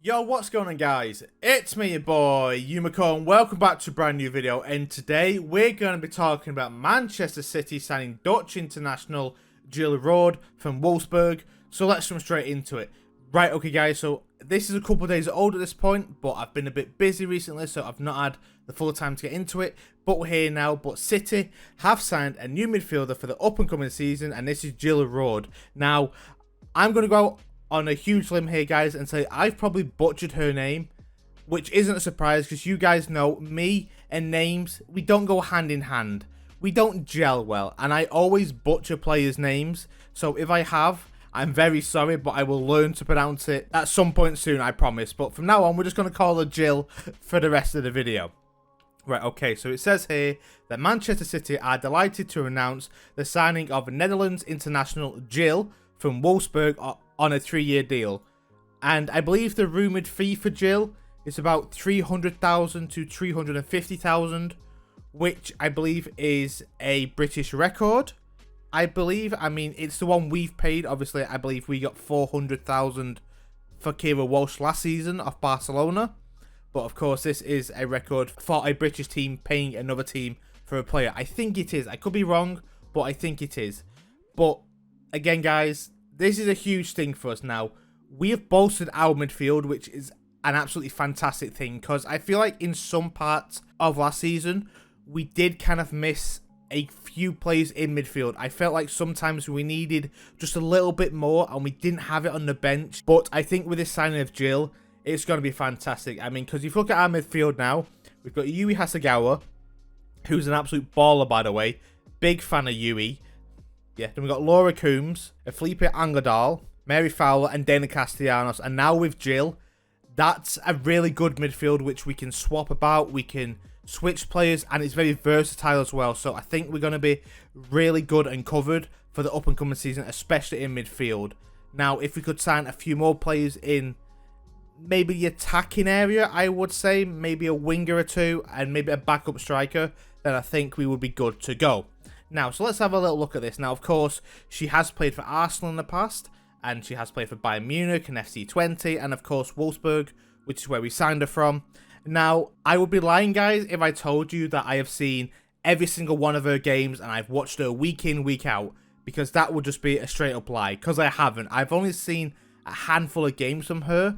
Yo, what's going on, guys? It's me, your boy Yumiko, and welcome back to a brand new video. And today we're going to be talking about Manchester City signing Dutch international Cheel Roord from Wolfsburg. So let's jump straight into it. Right, okay guys, so this is a couple of days old at this point, but I've been a bit busy recently, so I've not had the full time to get into it. But we're here now. But City have signed a new midfielder for the up and coming season, and this is Cheel Roord. Now, I'm going to go on a huge limb here, guys, and say I've probably butchered her name, which isn't a surprise because you guys know me and names, we don't go hand in hand. We don't gel well, and I always butcher players' names. So if I have, I'm very sorry, but I will learn to pronounce it at some point soon, I promise. But from now on, we're just going to call her Jill for the rest of the video. Right, okay, so it says here that Manchester City are delighted to announce the signing of Netherlands international Cheel from Wolfsburg on a 3-year deal. And I believe the rumoured fee for Cheel is about 300,000 to 350,000, which I believe is a British record. I mean, it's the one we've paid. Obviously, I believe we got 400,000 for Kira Walsh last season off Barcelona. But of course, this is a record for a British team paying another team for a player. I think it is. I could be wrong, but I think it is. But again, guys, this is a huge thing for us now. We have bolstered our midfield, which is an absolutely fantastic thing, because I feel like in some parts of last season, we did kind of miss a few players in midfield. I felt like sometimes we needed just a little bit more, and we didn't have it on the bench. But I think with this signing of Cheel, it's going to be fantastic. I mean, because if you look at our midfield now, we've got Yui Hasegawa, who's an absolute baller, by the way. Big fan of Yui. Yeah, then we've got Laura Coombs, Felipe Angadal, Mary Fowler, and Dana Castellanos. And now with Cheel, that's a really good midfield which we can swap about. We can switch players, and it's very versatile as well. So I think we're going to be really good and covered for the up-and-coming season, especially in midfield. Now, if we could sign a few more players in maybe the attacking area, I would say, maybe a winger or two, and maybe a backup striker, then I think we would be good to go. Now, so let's have a little look at this. Now, of course, she has played for Arsenal in the past, and she has played for Bayern Munich and FC20, and of course, Wolfsburg, which is where we signed her from. Now, I would be lying, guys, if I told you that I have seen every single one of her games, and I've watched her week in, week out, because that would just be a straight-up lie, because I haven't. I've only seen a handful of games from her,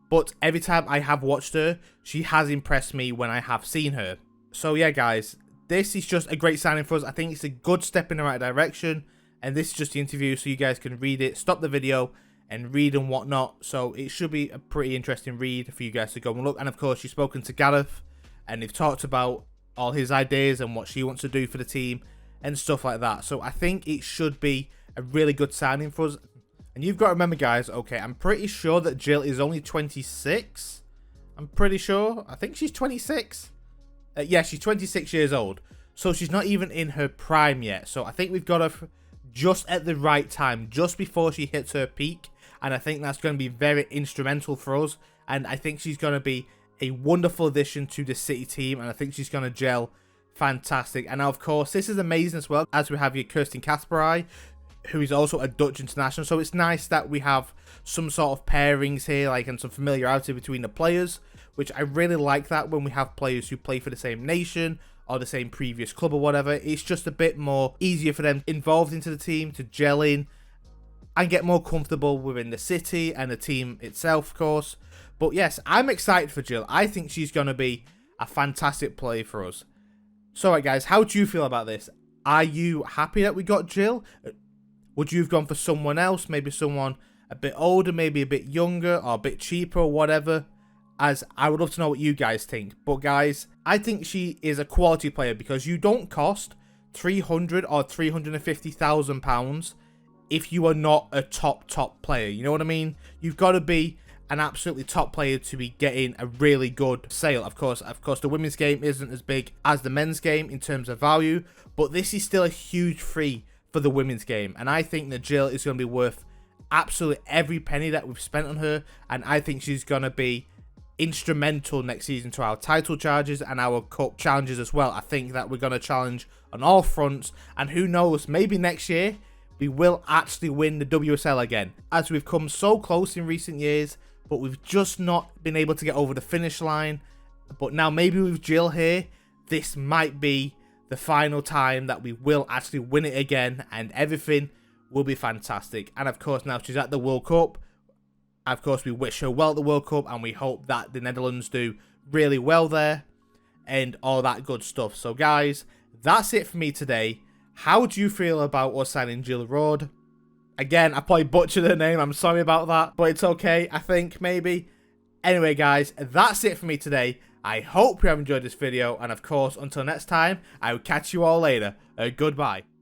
but every time I have watched her, she has impressed me when I have seen her. So yeah, guys, this is just a great signing for us. I think it's a good step in the right direction. And this is just the interview, so you guys can read it, stop the video, and read and whatnot. So it should be a pretty interesting read for you guys to go and look. And of course, you've spoken to Gareth, and they've talked about all his ideas and what she wants to do for the team and stuff like that. So I think it should be a really good signing for us. And you've got to remember, guys, okay, I'm pretty sure that Cheel is only 26. I'm pretty sure. I think she's 26. Yeah, she's 26 years old. So she's not even in her prime yet. So I think we've got her just at the right time, just before she hits her peak. And I think that's going to be very instrumental for us. And I think she's going to be a wonderful addition to the City team. And I think she's going to gel fantastic. And now, of course, this is amazing as well, as we have here Kirsten Kasperai, who is also a Dutch international. So it's nice that we have some sort of pairings here, like, and some familiarity between the players, which I really like that when we have players who play for the same nation or the same previous club or whatever. It's just a bit more easier for them involved into the team to gel in and get more comfortable within the city and the team itself, of course. But yes, I'm excited for Cheel. I think she's going to be a fantastic play for us. So, right, guys, how do you feel about this? Are you happy that we got Cheel? Would you have gone for someone else? Maybe someone a bit older, maybe a bit younger, or a bit cheaper, or whatever? As I would love to know what you guys think. But guys, I think she is a quality player, because you don't cost 300 or 350,000 pounds if you are not a top player. You know what I mean? You've got to be an absolutely top player to be getting a really good sale. Of course, the women's game isn't as big as the men's game in terms of value, but this is still a huge fee for the women's game, and I think that Cheel is going to be worth absolutely every penny that we've spent on her, and I think she's going to be instrumental next season to our title charges and our cup challenges as well. I think that we're going to challenge on all fronts, and who knows, maybe next year we will actually win the WSL again, as we've come so close in recent years, but we've just not been able to get over the finish line. But now maybe with Jill here, this might be the final time that we will actually win it again, and everything will be fantastic. And of course, now she's at the World Cup. Of course, we wish her well at the World Cup, and we hope that the Netherlands do really well there and all that good stuff. So guys, that's it for me today. How do you feel about us signing Cheel Roord? Again, I probably butchered her name. I'm sorry about that, but it's okay, I think, maybe. Anyway, guys, that's it for me today. I hope you have enjoyed this video, and of course, until next time, I will catch you all later. Goodbye.